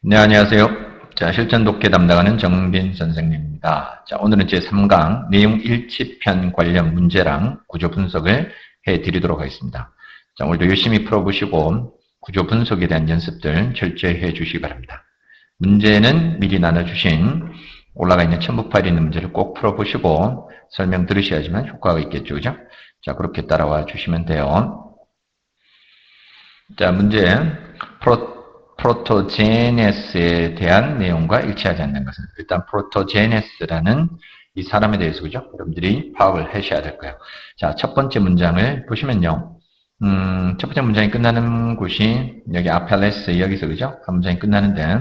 네, 안녕하세요. 자, 실전 독해 담당하는 정빈 선생님입니다. 자, 오늘은 제3강 내용 일치편 관련 문제랑 구조 분석을 해드리도록 하겠습니다. 자, 오늘도 열심히 풀어보시고 구조 분석에 대한 연습들 철저히 해주시기 바랍니다. 문제는 미리 나눠주신 올라가 있는 첨부 파일에 있는 문제를 꼭 풀어보시고 설명 들으셔야지만 효과가 있겠죠, 그죠? 자, 그렇게 따라와 주시면 돼요. 자, 문제. 프로토제네스에 대한 내용과 일치하지 않는 것은 일단 프로토제네스라는 이 사람에 대해서 그죠? 여러분들이 파악을 하셔야 될 거예요. 자, 첫 번째 문장을 보시면요. 첫 번째 문장이 끝나는 곳이 여기 아펠레스 여기서 그죠? 한 문장이 끝나는데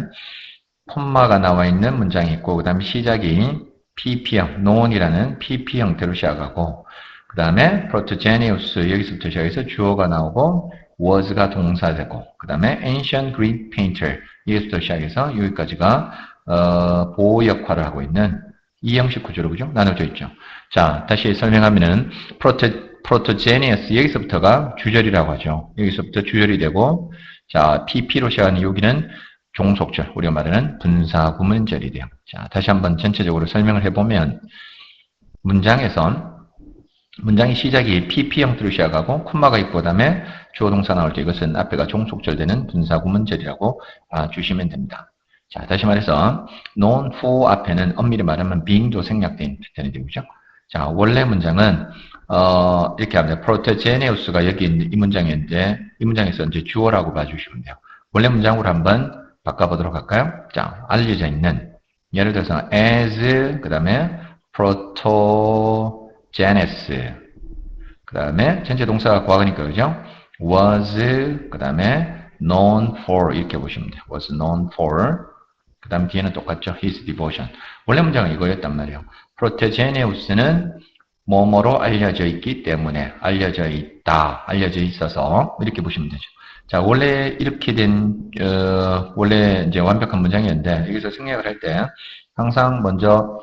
콤마가 나와 있는 문장이 있고 그 다음에 시작이 PP형, known이라는 PP 형태로 시작하고 그 다음에 프로토제니우스 여기서부터 시작해서 주어가 나오고 was가 동사되고 그 다음에 ancient Greek painter 여기서부터 시작해서 여기까지가 보호 역할을 하고 있는 이 형식 구조로 그죠? 나눠져 있죠. 자, 다시 설명하면은 프로토제니우스 여기서부터가 주절이라고 하죠. 여기서부터 주절이 되고 자, PP로 시작하는 여기는 종속절, 우리가 말하는 분사구문절이 돼요. 자, 다시 한번 전체적으로 설명을 해보면 문장의 시작이 PP 형태로 시작하고 콤마가 있고 그다음에 주어 동사 나올 때 이것은 앞에가 종속절 되는 분사구문절이라고 봐주시면 됩니다. 자, 다시 말해서 known for 앞에는 엄밀히 말하면 being도 생략된 패턴이 되죠. 자, 원래 문장은 이렇게 합니다. 프로토제네우스가 여기 있는 이 문장인데 이 문장에서 이제 주어라고 봐주시면 돼요. 원래 문장으로 한번 바꿔보도록 할까요? 자, 알려져 있는 예를 들어서 as 그 다음에 protogenes 그 다음에 전체 동사가 과거니까 그죠? was 그 다음에 known for 이렇게 보시면 돼요. was known for 그 다음 뒤에는 똑같죠. his devotion 원래 문장은 이거였단 말이에요. protogeneus는 뭐뭐로 알려져 있기 때문에 알려져 있다, 알려져 있어서 이렇게 보시면 되죠. 자, 원래 이렇게 된 원래 이제 완벽한 문장이었는데 여기서 생략을 할 때 항상 먼저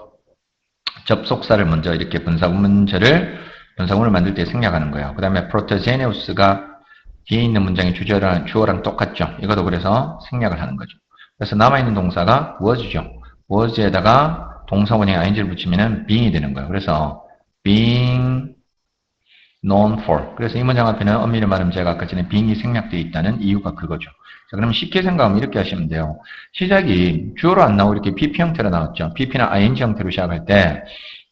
접속사를 먼저 이렇게 분사구문을 만들 때 생략하는 거예요. 그 다음에 프로토제네우스가 뒤에 있는 문장의 주어랑 똑같죠. 이것도 그래서 생략을 하는 거죠. 그래서 남아있는 동사가 was죠. was에다가 동사원형에 ing를 붙이면 being이 되는 거예요. 그래서 being known for. 그래서 이 문장 앞에는 엄밀히 말하면 제가 아까 전에 being이 생략되어 있다는 이유가 그거죠. 자, 그러면 쉽게 생각하면 이렇게 하시면 돼요. 시작이 주어로 안 나오고 이렇게 PP 형태로 나왔죠. PP나 ing 형태로 시작할 때,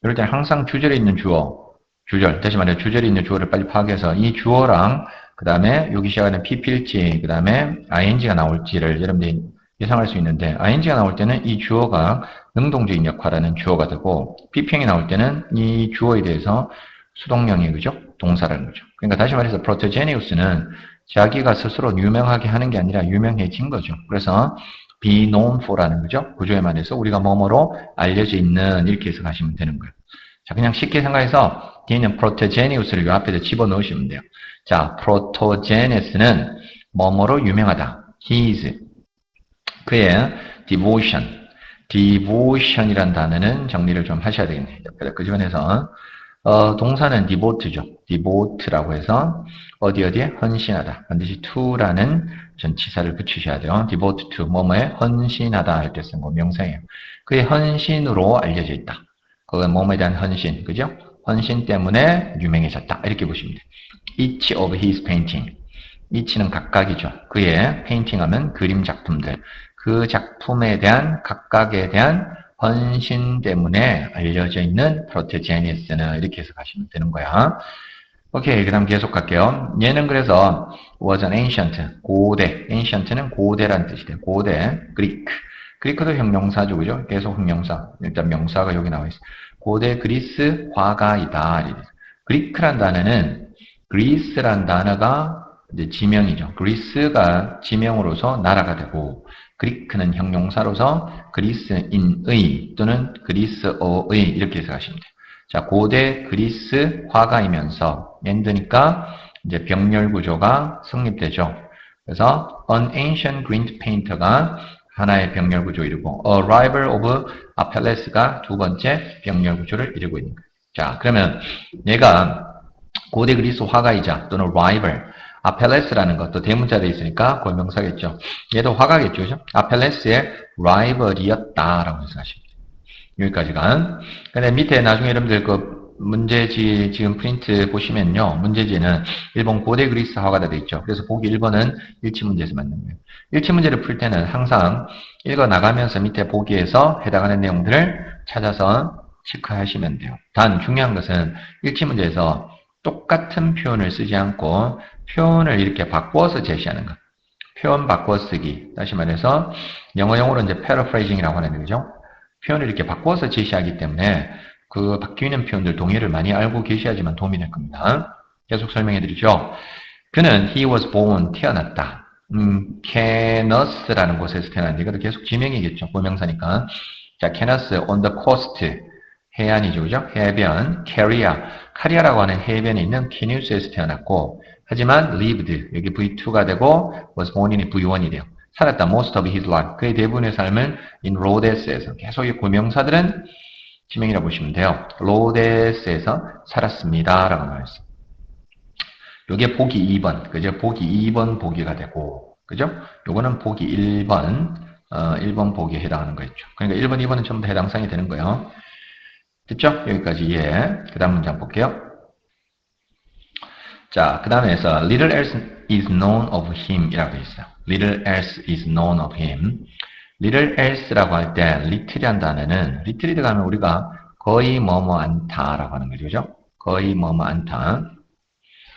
이럴 때 항상 주절에 있는 주절, 다시 말해 주절에 있는 주어를 빨리 파악해서 이 주어랑 그 다음에 여기 시작하는 PP일지, 그 다음에 ing가 나올지를 여러분들이 예상할 수 있는데, ing가 나올 때는 이 주어가 능동적인 역할하는 주어가 되고, PP형이 나올 때는 이 주어에 대해서 수동형이 그죠? 동사라는 거죠. 그러니까 다시 말해서 프로토제니우스는 자기가 스스로 유명하게 하는 게 아니라 유명해진 거죠. 그래서 be known for라는 거죠. 구조에 말해서 우리가 뭐뭐로 알려져 있는 이렇게 해석하시면 되는 거예요. 자, 그냥 쉽게 생각해서 뒤에 있는 프로토제니우스를 요 앞에다 집어넣으시면 돼요. 자, 프로토제네스는 뭐뭐로 유명하다. his 그의 devotion이란 단어는 정리를 좀 하셔야 되겠네요. 그 주변에서 동사는 devote죠. devote라고 해서 어디에 헌신하다. 반드시 to라는 전치사를 붙이셔야 돼요. devote to 뭐뭐에 헌신하다 할 때 쓴 거 명사예요. 그의 헌신으로 알려져 있다. 그건 뭐뭐에 대한 헌신, 그죠? 헌신 때문에 유명해졌다. 이렇게 보시면 돼요. Each of his painting. each는 각각이죠. 그의 페인팅 하면 그림 작품들. 그 작품에 대한 각각에 대한 헌신 때문에 알려져 있는 프로토제니스는 이렇게 해석하시면 되는 거야. 오케이, 그 다음 계속 갈게요. 얘는 그래서 was an ancient, 고대. ancient는 고대란 뜻이 돼요. 고대, 그리크도 형용사죠, 그죠? 계속 형용사. 일단 명사가 여기 나와 있어요. 고대 그리스 화가이다. 그리크란 단어는 그리스란 단어가 이제 지명이죠. 그리스가 지명으로서 나라가 되고 그리크는 형용사로서 그리스인의 또는 그리스어의 이렇게 해석하시면 돼요. 자, 고대 그리스 화가이면서 엔드니까 이제 병렬 구조가 성립되죠. 그래서 an ancient Greek painter가 하나의 병렬 구조 이루고 a rival of Apelles가 두 번째 병렬 구조를 이루고 있는 거예요. 자, 그러면 얘가 고대 그리스 화가이자 또는 rival 아펠레스라는 것도 대문자 돼 있으니까 고명사겠죠. 얘도 화가겠죠. 그죠? 아펠레스의 라이벌이었다라고 해석하십니다. 여기까지가. 근데 밑에 나중에 여러분들 그 문제지 지금 프린트 보시면요. 문제지는 일본 고대 그리스 화가다 돼 있죠. 그래서 보기 1번은 일치문제에서 맞는 거예요. 일치문제를 풀 때는 항상 읽어 나가면서 밑에 보기에서 해당하는 내용들을 찾아서 체크하시면 돼요. 단 중요한 것은 일치문제에서 똑같은 표현을 쓰지 않고 표현을 이렇게 바꿔서 제시하는 것. 표현 바꿔 쓰기. 다시 말해서 영어용어로 이제 paraphrasing이라고 하는 거죠. 표현을 이렇게 바꿔서 제시하기 때문에 그 바뀌는 표현들 동의를 많이 알고 계셔야지만 도움이 될 겁니다. 계속 설명해 드리죠. 그는 he was born 태어났다. 캐너스라는 곳에서 태어났는데 이것도 계속 지명이겠죠. 고명사니까. 자, 캐너스 on the coast 해안이죠. 그죠? 해변, 카리아라고 하는 해변에 있는 캐뉴스에서 태어났고 하지만 lived 여기 V2가 되고 was born이 V1이 돼요. 살았다. most of his life. 그의 대부분의 삶을 in Rhodes에서 계속 이 고명사들은 지명이라고 보시면 돼요. Rhodes에서 살았습니다. 라고 말했어요. 요게 보기 2번. 그죠? 보기 2번 보기가 되고 그죠? 요거는 보기 1번 1번 보기에 해당하는 거였죠. 그러니까 1번, 2번은 전부 다 해당상이 되는 거예요. 됐죠? 여기까지 예. 그 다음 문장 볼게요. 자, 그 다음에서 little else is known of him 이라고 되어 있어요. little else is known of him. little else라고 할 때 little이라는 단어는 little이 들어가면 우리가 거의 뭐뭐 않다라고 하는 거죠. 그죠? 거의 뭐뭐 않다.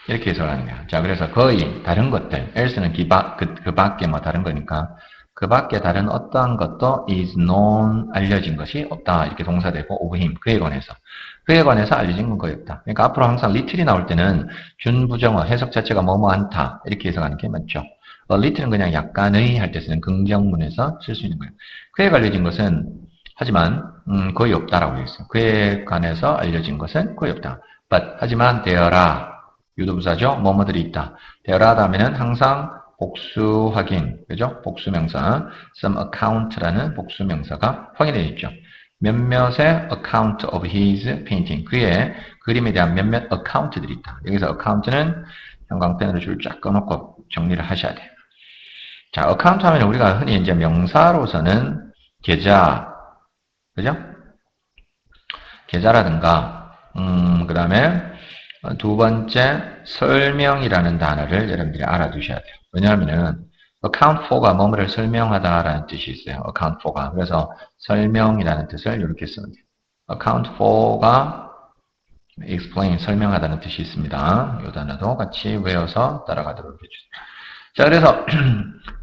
이렇게 해석을 하는 거야. 자, 그래서 거의 다른 것들, else는 그 밖에 뭐 다른 거니까 그 밖에 다른 어떠한 것도 is known 알려진 것이 없다. 이렇게 동사되고 of him 그에 관해서 알려진 건 거의 없다. 그러니까 앞으로 항상 little이 나올 때는 준부정어 해석 자체가 뭐뭐 않다 이렇게 해석하는 게 맞죠. little은 그냥 약간의 할 때 쓰는 긍정문에서 쓸 수 있는 거예요. 그에 관련된 것은 하지만 거의 없다라고 되어 있어요. 그에 관해서 알려진 것은 거의 없다. But 하지만 되어라 유도부사죠. 뭐뭐들이 있다. 되어라 다음에는 항상 복수 확인, 그죠? 복수명사 some account라는 복수명사가 확인되어 있죠. 몇몇의 account of his painting. 그의 그림에 대한 몇몇 account들이 있다. 여기서 account는 형광펜으로 줄 쫙 꺼놓고 정리를 하셔야 돼요. 자, account 하면 우리가 흔히 이제 명사로서는 계좌, 그죠? 계좌라든가, 그 다음에 두 번째, 설명이라는 단어를 여러분들이 알아두셔야 돼요. 왜냐하면은 account for가 뭐뭐를 설명하다라는 뜻이 있어요. account for가. 그래서 설명이라는 뜻을 이렇게 쓰면 돼요. account for가 explain, 설명하다는 뜻이 있습니다. 이 단어도 같이 외워서 따라가도록 해주세요. 자, 그래서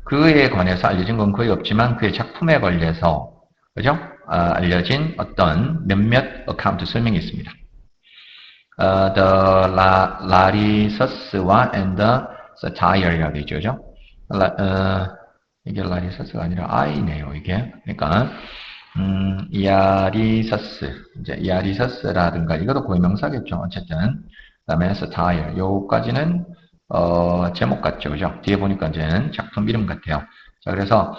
그에 관해서 알려진 건 거의 없지만 그의 작품에 관해서 그죠? 알려진 어떤 몇몇 account 설명이 있습니다. The Larissus와 and the Satire이라고 되어 있죠. 그죠? 이게 Larissus가 아니라 I네요, 이게. 그러니까, 이아리서스, 이제 이아리서스라든가, 이것도 고유명사겠죠. 어쨌든. 그 다음에 Satire. 요까지는, 제목 같죠. 그죠? 뒤에 보니까 이제는 작품 이름 같아요. 자, 그래서,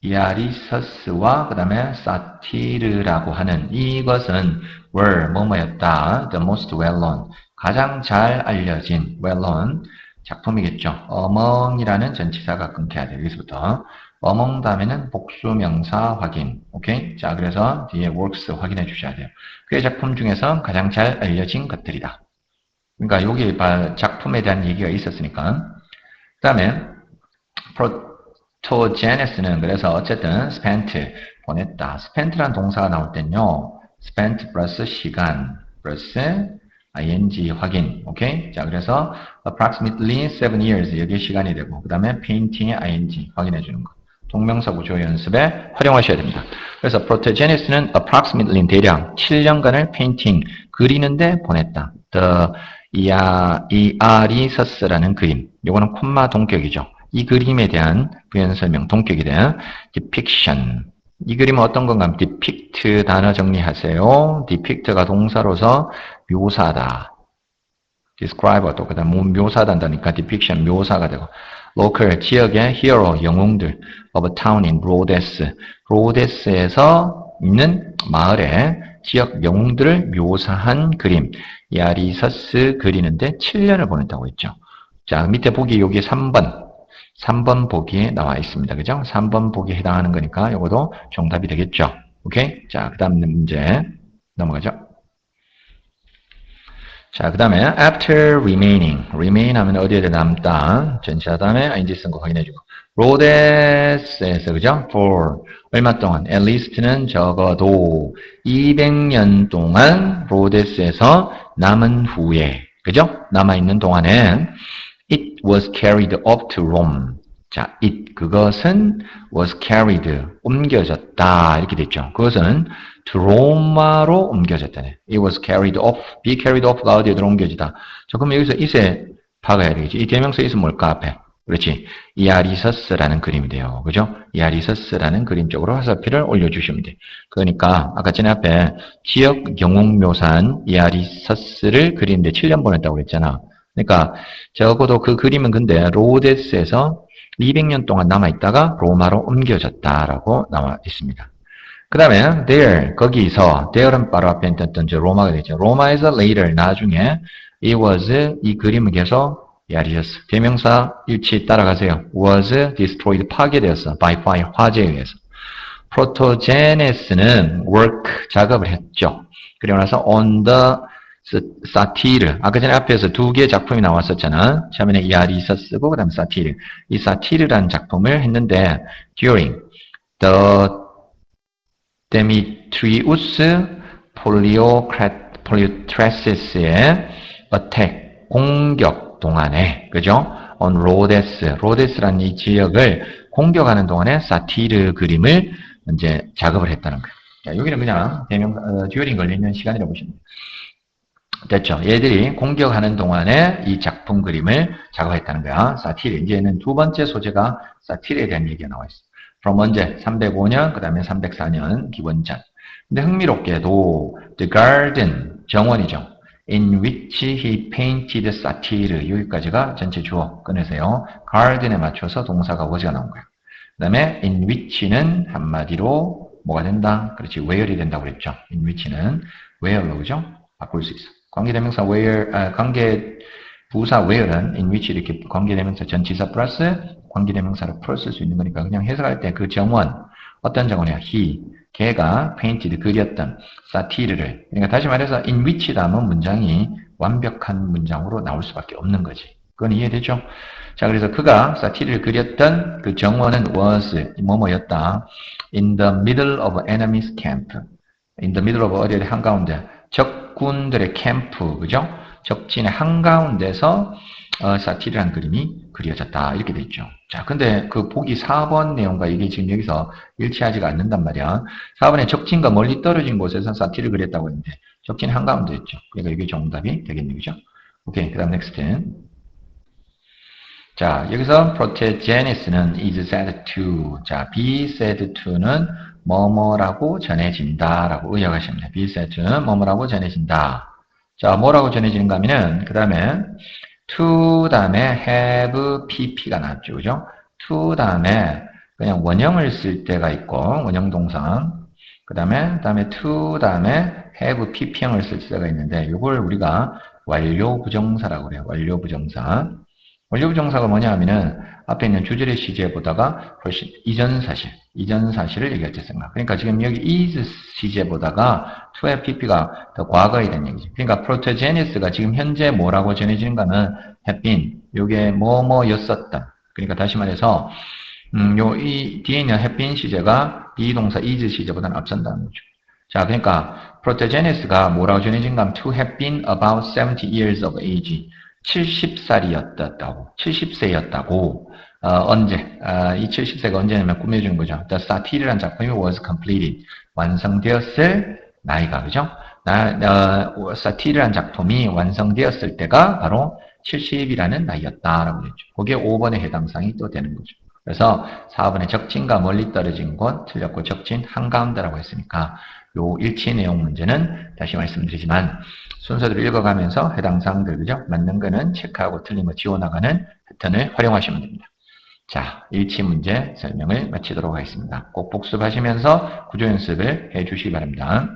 이아리서스와 그 다음에 사티르라고 하는 이것은 were 뭐뭐였다. the most well known 가장 잘 알려진 well known 작품이겠죠. among이라는 전치사가 끊겨야 돼요. 여기서부터 among 다음에는 복수명사 확인. 오케이? 자, 그래서 뒤에 works 확인해 주셔야 돼요. 그의 작품 중에서 가장 잘 알려진 것들이다. 그러니까 여기 작품에 대한 얘기가 있었으니까. 그 다음에 프로토제네스는 그래서 어쨌든 spent 보냈다. spent라는 동사가 나올 땐요. spent 플러스 시간 플러스 ing 확인. 오케이? 자, 그래서 approximately 7 years 여기에 시간이 되고 그 다음에 painting의 ing 확인해 주는 거. 동명사 구조 연습에 활용하셔야 됩니다. 그래서 프로토제네스는 approximately 대략 7년간을 painting 그리는데 보냈다. The 이아리서스라는 그림. 요거는 콤마 동격이죠. 이 그림에 대한 부연 설명, 동격에 대한 depiction. 이 그림은 어떤 건가? depict 단어 정리하세요. depict가 동사로서 묘사다. describe 또 그다음 묘사다 한다니까 depiction 묘사가 되고 local 지역의 hero 영웅들 of a town in Rhodes. Rhodes에서 있는 마을의 지역 영웅들을 묘사한 그림, 야리서스 그리는데 7년을 보냈다고 했죠. 자, 밑에 보기 여기 3번 보기에 나와 있습니다. 그죠? 3번 보기에 해당하는 거니까 이것도 정답이 되겠죠. 오케이? 자, 그 다음 문제 넘어가죠. 자, 그 다음에 after remaining. remain 하면 어디에 남다. 전치사 다음에 ing 쓴 거 확인해주고. 로데스에서 그죠? for 얼마 동안? at least는 적어도 200년 동안 로데스에서 남은 후에 그죠? 남아있는 동안에 it was carried up to Rome. 자, it 그것은 was carried 옮겨졌다 이렇게 됐죠. 그것은 to 로마로 옮겨졌다네. It was carried off. be carried off가 어디로 옮겨지다. 자, 그럼 여기서 it에 박아야 되겠지. 이 대명사 it은 뭘까 앞에? 그렇지. 이아리서스라는 그림이 돼요. 그죠? 이아리서스라는 그림 쪽으로 화살표를 올려주시면 돼. 그러니까 아까 전에 앞에 지역 영웅 묘사한 이아리서스를 그리는데 7년 보냈다고 그랬잖아. 그러니까 적어도 그 그림은 근데 로데스에서 200년 동안 남아있다가 로마로 옮겨졌다라고 나와 있습니다. 그 다음에 there 거기서 there는 바로 앞에 있던 로마가 되죠. 로마에서 later 나중에 it was 이 그림은 계속 야리셨어. 대명사 일치 따라가세요. was destroyed 파괴되었어. by fire 화재에 의해서. 프로토제네스는 work 작업을 했죠. 그리고 나서 on the 사티르 아까 전에 앞에서 두 개의 작품이 나왔었잖아. 처음에는 이아리서스고 그 다음 사티르. 이 사티르라는 작품을 했는데 during the 데미트리우스 폴리오트레시스의 어택 공격 동안에 그죠? on 로데스라는 이 지역을 공격하는 동안에 사티르 그림을 이제 작업을 했다는 거예요. 자, 여기는 그냥 대명사 듀얼링 걸리는 시간이라고 보시면 돼요. 됐죠? 얘들이 공격하는 동안에 이 작품 그림을 작업했다는 거야. 사티르. 이제는 두 번째 소재가 사티르에 대한 얘기가 나와 있어. from 언제? 305년, 그 다음에 304년 기원전. 근데 흥미롭게도 the garden, 정원이죠. in which he painted 사티르. 여기까지가 전체 주어 꺼내세요. garden에 맞춰서 동사가 was가 나온 거예요. 그 다음에 in which는 한마디로 뭐가 된다? 그렇지. where이 된다고 그랬죠. in which는 where로 그죠? 바꿀 수 있어. 관계대명사 where, 관계 부사 where는 in which 이렇게 관계대명사 전치사 플러스 관계대명사로 풀어 쓸 수 있는 거니까 그냥 해석할 때 그 정원 어떤 정원이야? he 걔가 painted 그렸던 사티르를 그러니까 다시 말해서 in which 다음은 문장이 완벽한 문장으로 나올 수밖에 없는 거지. 그건 이해되죠? 자, 그래서 그가 사티르를 그렸던 그 정원은 was 뭐뭐였다. in the middle of enemy's camp. in the middle of 어디에 한가운데 적군들의 캠프, 그죠? 적진의 한가운데서 사티르한 그림이 그려졌다. 이렇게 돼 있죠. 자, 근데 그 보기 4번 내용과 이게 지금 여기서 일치하지가 않는단 말이야. 4번에 적진과 멀리 떨어진 곳에서 사티르를 그렸다고 했는데 적진 한가운데 있죠. 그러니까 이게 정답이 되겠네요. 그죠? 오케이, 그 다음 넥스트. 자, 여기서 protogenes는 is said to. 자, be said to는 뭐뭐라고 전해진다라고 의역하시면 돼요. be said to는 뭐뭐라고 전해진다. 자, 뭐라고 전해지는가 하면은 그 다음에 to 다음에 have pp가 나왔죠. 그죠? to 다음에 그냥 원형을 쓸 때가 있고 원형 동사. 그 다음에 to 다음에 have pp형을 쓸 때가 있는데 이걸 우리가 완료 부정사라고 그래요. 완료 부정사. 완료 부정사가 뭐냐 하면은 앞에 있는 주절의 시제보다가 훨씬 이전 사실을 얘기할 때 생각. 그러니까 지금 여기 is 시제보다가 to have pp가 더 과거에 대한 얘기죠. 그러니까 protogenes가 지금 현재 뭐라고 전해지는가는 have been, 요게 뭐뭐였었다. 그러니까 다시 말해서 이 뒤에 있는 have been 시제가 비동사 is 시제보다는 앞선다는 거죠. 자, 그러니까 protogenes가 뭐라고 전해진가 하면 to have been about 70 years of age. 70살이었다고, 70세였다고, 언제, 이 70세가 언제냐면 꾸며주는 거죠. The Satyr이라는 작품이 was completed, 완성되었을 나이가, 그죠? 사티르라는 작품이 완성되었을 때가 바로 70이라는 나이였다라고 했죠. 그게 5번의 해당상이 또 되는 거죠. 그래서 4번에 적진과 멀리 떨어진 곳 틀렸고 적진 한가운데라고 했으니까 요 일치 내용 문제는 다시 말씀드리지만 순서대로 읽어가면서 해당 사항들 그죠? 맞는 거는 체크하고 틀린 거 지워나가는 패턴을 활용하시면 됩니다. 자, 일치 문제 설명을 마치도록 하겠습니다. 꼭 복습하시면서 구조 연습을 해주시기 바랍니다.